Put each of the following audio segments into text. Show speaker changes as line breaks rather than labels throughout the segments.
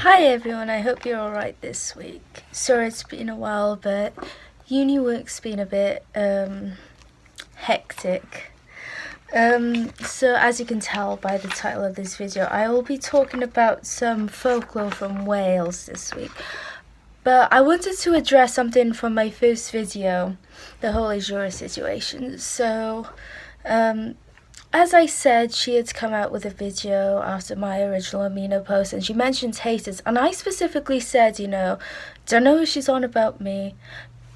Hi everyone, I hope you're alright this week. Sorry it's been a while, but uni work's been a bit hectic. So as you can tell by the title of this video, I will be talking about some folklore from Wales this week. But I wanted to address something from my first video, the whole Azura situation. So, as I said, she had come out with a video after my original Amino post, and she mentions haters, and I specifically said, don't know if she's on about me,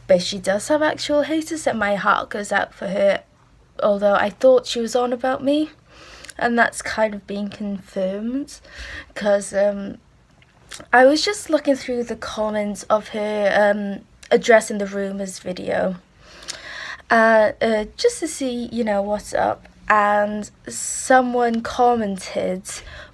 but she does have actual haters, and my heart goes out for her, although I thought she was on about me, and that's kind of been confirmed, because I was just looking through the comments of her addressing the rumours video, just to see, what's up. And someone commented,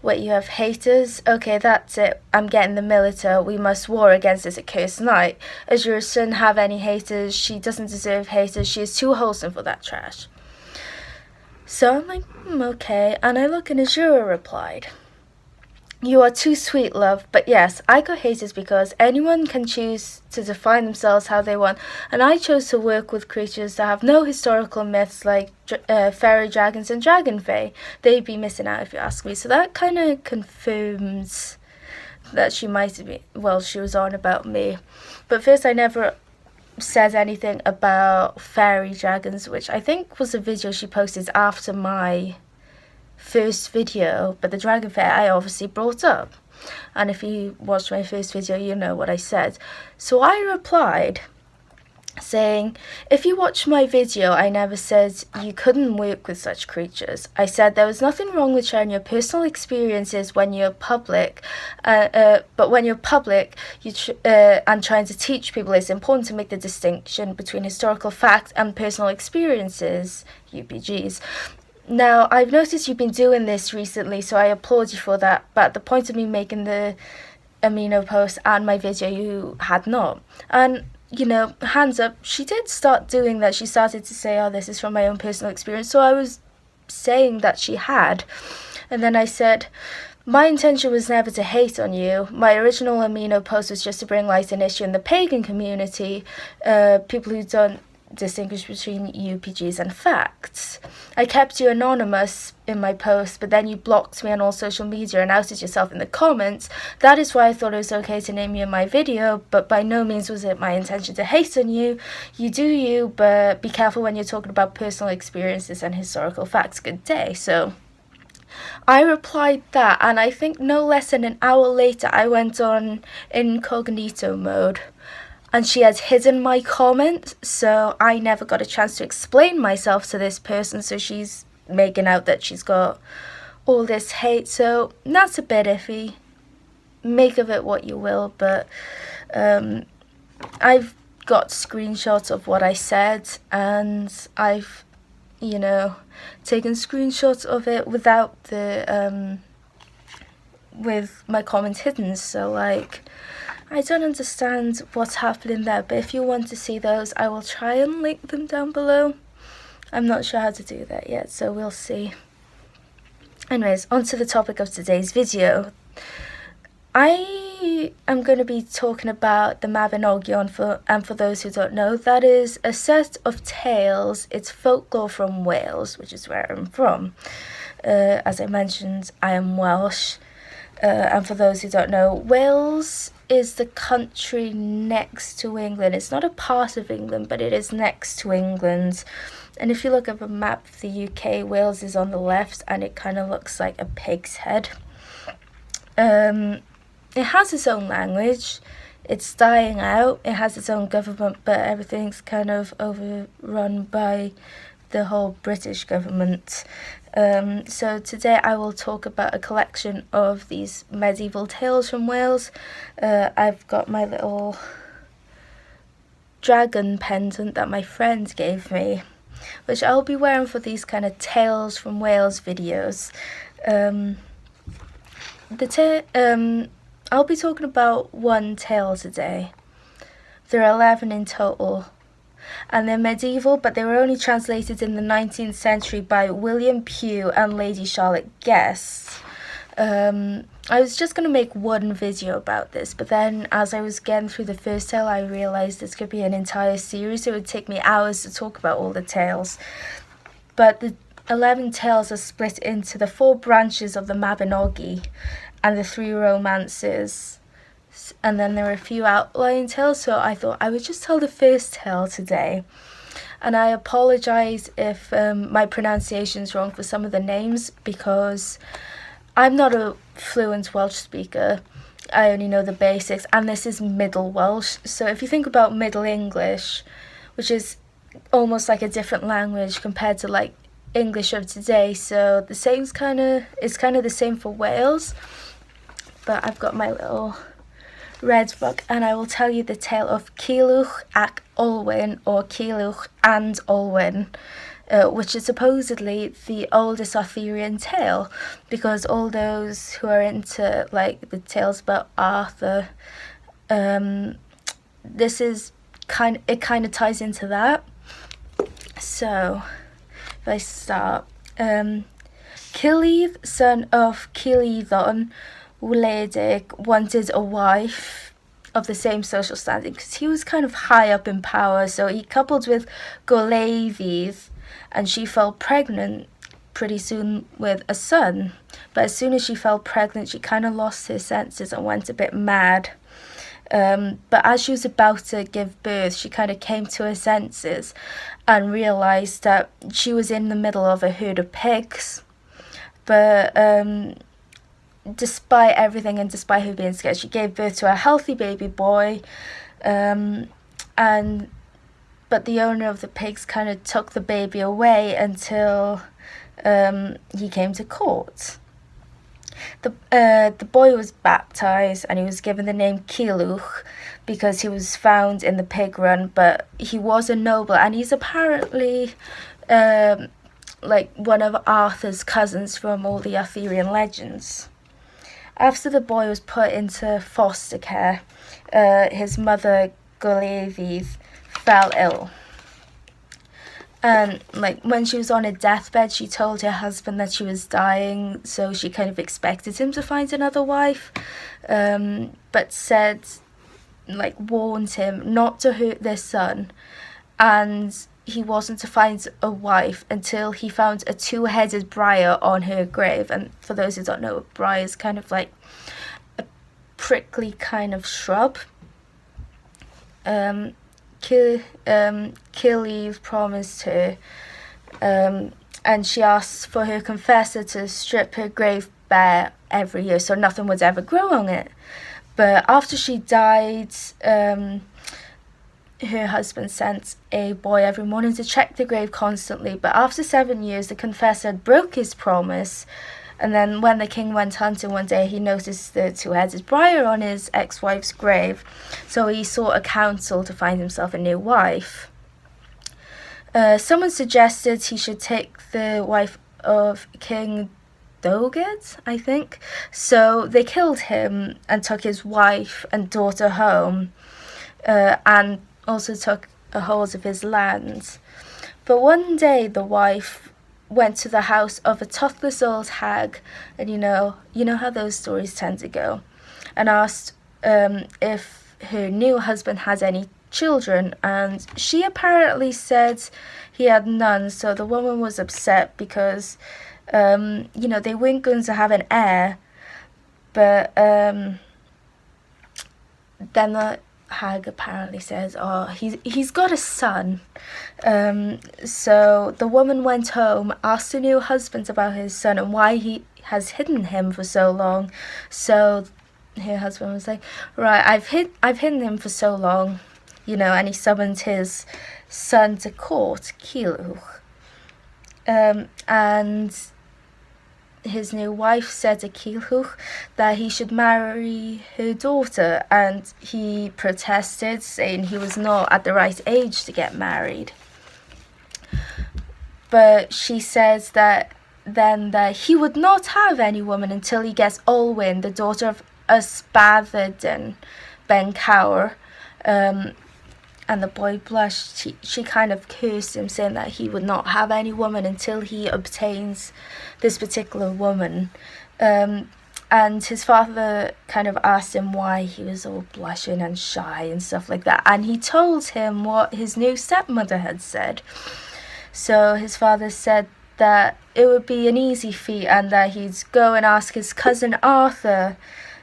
"What, you have haters? Okay, that's it. I'm getting the militer. We must war against this accursed night. Azura shouldn't have any haters. She doesn't deserve haters. She is too wholesome for that trash." So I'm like, okay. And I look and Azura replied, "You are too sweet, love, but yes, I got haters because anyone can choose to define themselves how they want, and I chose to work with creatures that have no historical myths like fairy dragons and dragon fae. They'd be missing out if you ask me." So that kind of confirms that she might have been, she was on about me. But first, I never said anything about fairy dragons, which I think was a video she posted after my first video, but the dragon fair I obviously brought up, and if you watched my first video you know what I said. So I replied saying, "If you watch my video, I never said you couldn't work with such creatures. I said there was nothing wrong with sharing your personal experiences when you're public, but when you're public and trying to teach people, it's important to make the distinction between historical fact and personal experiences, UPGs. Now, I've noticed you've been doing this recently, so I applaud you for that, but at the point of me making the Amino post and my video, you had not." And, hands up, she did start doing that. She started to say, "Oh, this is from my own personal experience," so I was saying that she had. And then I said, "My intention was never to hate on you. My original Amino post was just to bring light an issue in the pagan community, people who don't distinguish between UPGs and facts. I kept you anonymous in my post, but then you blocked me on all social media and outed yourself in the comments. That is why I thought it was okay to name you in my video, but by no means was it my intention to hate on you. You do you, but be careful when you're talking about personal experiences and historical facts. Good day." So I replied that, and I think no less than an hour later I went on incognito mode. And she had hidden my comment, so I never got a chance to explain myself to this person, so she's making out that she's got all this hate, so that's a bit iffy. Make of it what you will, but I've got screenshots of what I said, and I've, taken screenshots of it without the, with my comment hidden, so I don't understand what's happening there, but if you want to see those, I will try and link them down below. I'm not sure how to do that yet, so we'll see. Anyways, on to the topic of today's video. I am going to be talking about the Mabinogion, and for those who don't know, that is a set of tales. It's folklore from Wales, which is where I'm from. As I mentioned, I am Welsh. And for those who don't know, Wales is the country next to England. It's not a part of England, but it is next to England. And if you look at a map of the UK, Wales is on the left, and it kind of looks like a pig's head. It has its own language. It's dying out. It has its own government, but everything's kind of overrun by the whole British government. So today I will talk about a collection of these medieval tales from Wales. I've got my little dragon pendant that my friend gave me, which I'll be wearing for these kind of tales from Wales videos. I'll be talking about one tale today. There are 11 in total. And they're medieval, but they were only translated in the 19th century by William Pugh and Lady Charlotte Guest. I was just going to make one video about this, but then as I was getting through the first tale, I realised this could be an entire series. It would take me hours to talk about all the tales. But the 11 tales are split into the 4 branches of the Mabinogi and the 3 romances. And then there are a few outlying tales, so I thought I would just tell the first tale today. And I apologise if my pronunciation is wrong for some of the names, because I'm not a fluent Welsh speaker. I only know the basics, and this is Middle Welsh. So if you think about Middle English, which is almost like a different language compared to like English of today, so the same's it's kind of the same for Wales. But I've got my little red book, and I will tell you the tale of Culhwch ac Olwyn, or Culhwch and Olwyn, which is supposedly the oldest Arthurian tale, because all those who are into like the tales about Arthur, this is kind of ties into that. So if I start, Cilydd, son of Cilyddon Wledig, wanted a wife of the same social standing, because he was kind of high up in power. So he coupled with Goleiddydd, and she fell pregnant pretty soon with a son. But as soon as she fell pregnant, she kind of lost her senses and went a bit mad. But as she was about to give birth, she kind of came to her senses and realised that she was in the middle of a herd of pigs. But despite everything, and despite her being scared, she gave birth to a healthy baby boy. But the owner of the pigs kind of took the baby away until he came to court. The boy was baptised, and he was given the name Culhwch because he was found in the pig run, but he was a noble, and he's apparently like one of Arthur's cousins from all the Arthurian legends. After the boy was put into foster care, his mother Goleiddydd fell ill. And like when she was on her deathbed, she told her husband that she was dying, so she kind of expected him to find another wife, but said, like, warned him not to hurt their son, and he wasn't to find a wife until he found a 2-headed briar on her grave. And for those who don't know, a briar is kind of like a prickly kind of shrub. Cilydd promised her, and she asked for her confessor to strip her grave bare every year so nothing would ever grow on it. But after she died, her husband sent a boy every morning to check the grave constantly. But after 7 years, the confessor broke his promise. And then when the king went hunting one day, he noticed the 2-headed briar on his ex-wife's grave. So he sought a council to find himself a new wife. Someone suggested he should take the wife of King Doged, I think. So they killed him and took his wife and daughter home, and also took a hold of his land. But one day the wife went to the house of a toothless old hag, and you know how those stories tend to go, and asked if her new husband had any children, and she apparently said he had none. So the woman was upset because they weren't going to have an heir. But then the hag apparently says, oh, he's got a son. So the woman went home, asked her new husband about his son and why he has hidden him for so long. So her husband was like, right, I've hidden him for so long, and he summoned his son to court, Culhwch. And his new wife said to Culhwch that he should marry her daughter, and he protested, saying he was not at the right age to get married. But she says that he would not have any woman until he gets Olwyn, the daughter of Ysbaddaden Ben Cawr. And the boy blushed. She kind of cursed him, saying that he would not have any woman until he obtains this particular woman. And his father kind of asked him why he was all blushing and shy and stuff like that. And he told him what his new stepmother had said. So his father said that it would be an easy feat and that he'd go and ask his cousin Arthur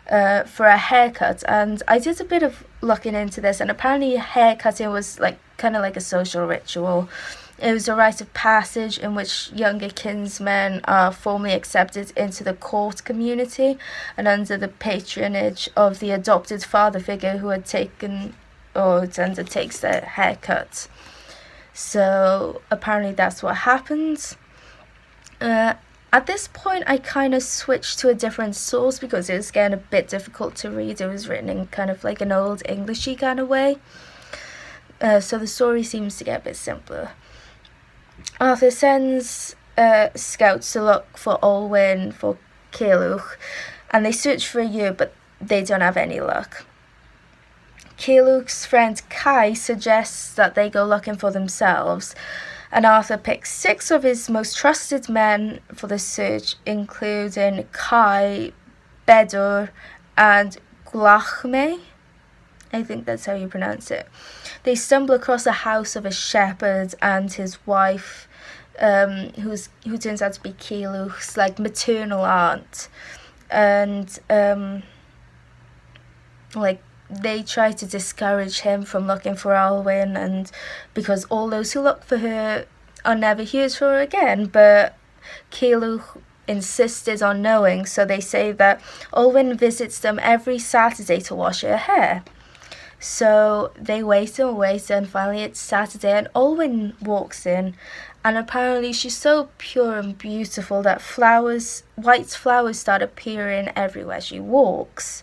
for a haircut. And I did a bit of looking into this, and apparently haircutting was like kind of like a social ritual. It was a rite of passage in which younger kinsmen are formally accepted into the court community and under the patronage of the adopted father figure who had taken or undertakes their haircut. So apparently that's what happens. At this point, I kind of switched to a different source because it was getting a bit difficult to read. It was written in kind of like an old Englishy kind of way. So the story seems to get a bit simpler. Arthur sends scouts to look for Olwen, for Culhwch, and they search for a year, but they don't have any luck. Culhwch's friend Kai suggests that they go looking for themselves, and Arthur picks 6 of his most trusted men for the search, including Kai, Bedor, and Gwlachme. I think that's how you pronounce it. They stumble across the house of a shepherd and his wife, who turns out to be Culhwch's like maternal aunt, and they try to discourage him from looking for Olwen, and because all those who look for her are never heard from again. But Culhwch insisted on knowing, so they say that Olwen visits them every Saturday to wash her hair. So they wait and wait, and finally it's Saturday, and Olwen walks in, and apparently she's so pure and beautiful that white flowers start appearing everywhere she walks.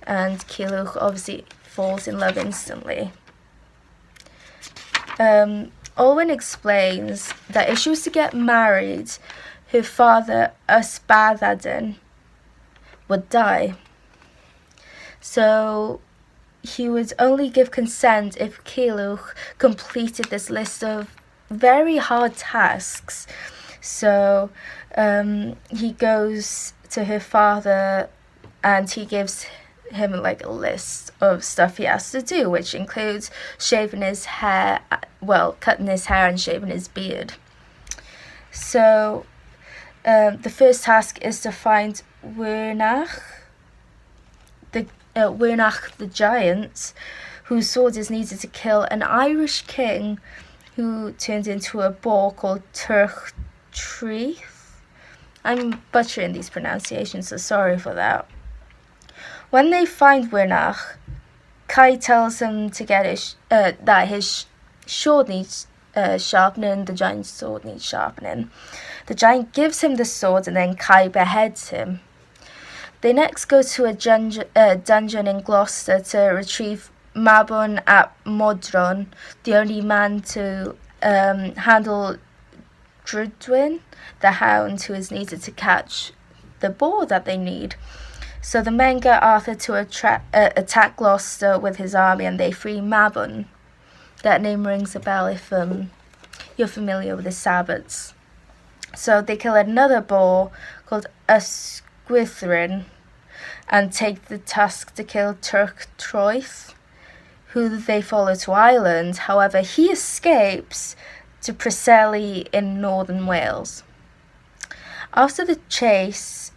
And Culhwch obviously falls in love instantly. Olwen explains that if she was to get married, her father, Ysbaddaden, would die. So he would only give consent if Culhwch completed this list of very hard tasks. So he goes to her father and he gives him like a list of stuff he has to do, which includes shaving his hair, cutting his hair and shaving his beard. So the first task is to find Wyrnach the giant, whose sword is needed to kill an Irish king who turned into a boar called Turch Treith. I'm butchering these pronunciations, so sorry for that. When they find Wyrnach, Kai tells him to get that his sword needs sharpening, the giant's sword needs sharpening. The giant gives him the sword, and then Kai beheads him. They next go to a dungeon in Gloucester to retrieve Mabon ap Modron, the only man to handle Drydwyn, the hound who is needed to catch the boar that they need. So the men get Arthur to attack Gloucester with his army, and they free Mabon. That name rings a bell if you're familiar with the Sabbats. So they kill another boar called Ysgwythrin and take the task to kill Turch Troith, who they follow to Ireland. However, he escapes to Preseli in northern Wales. After the chase,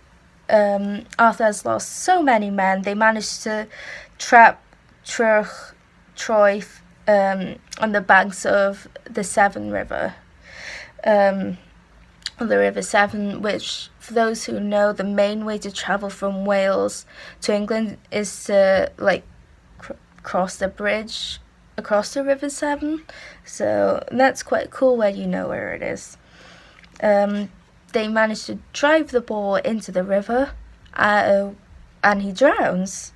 Arthur has lost so many men, they managed to trap Turch Troith on the banks of the Severn River. The River Severn, which, for those who know, the main way to travel from Wales to England is to cross the bridge across the River Severn. So that's quite cool when you know where it is. They manage to drive the boar into the river, and he drowns.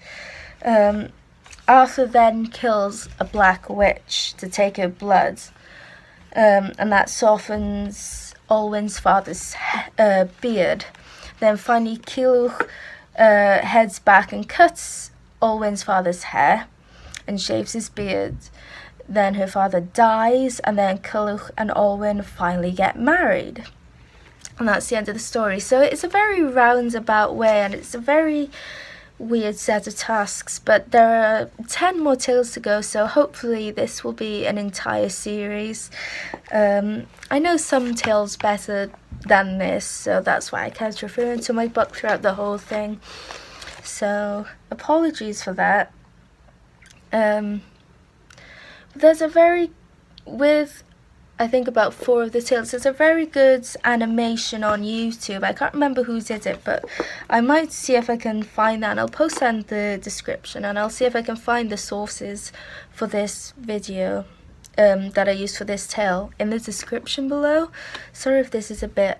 Arthur then kills a black witch to take her blood, and that softens Olwen's father's beard. Then finally Culhwch heads back and cuts Olwen's father's hair and shaves his beard. Then her father dies, and then Culhwch and Olwen finally get married. and that's the end of the story. So it's a very roundabout way, and it's a very weird set of tasks, but there are 10 more tales to go, so hopefully this will be an entire series. I know some tales better than this, so that's why I kept referring to my book throughout the whole thing, so apologies for that. There's a very, with I think about 4 of the tales, there's a very good animation on YouTube. I can't remember who did it, but I might see if I can find that, and I'll post that in the description, and I'll see if I can find the sources for this video that I used for this tale in the description below. Sorry if this is a bit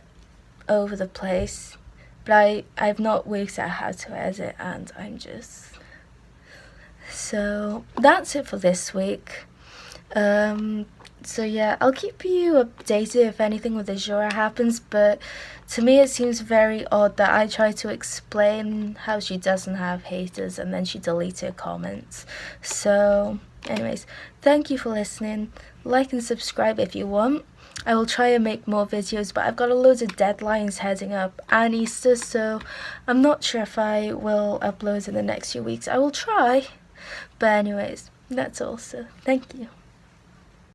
over the place, but I've not worked out how to edit, and I'm just... So that's it for this week. So yeah, I'll keep you updated if anything with Azura happens, but to me it seems very odd that I try to explain how she doesn't have haters and then she deletes her comments. So anyways, thank you for listening. Like and subscribe if you want. I will try and make more videos, but I've got a load of deadlines heading up and Easter, so I'm not sure if I will upload in the next few weeks. I will try, but anyways, that's all, so thank you.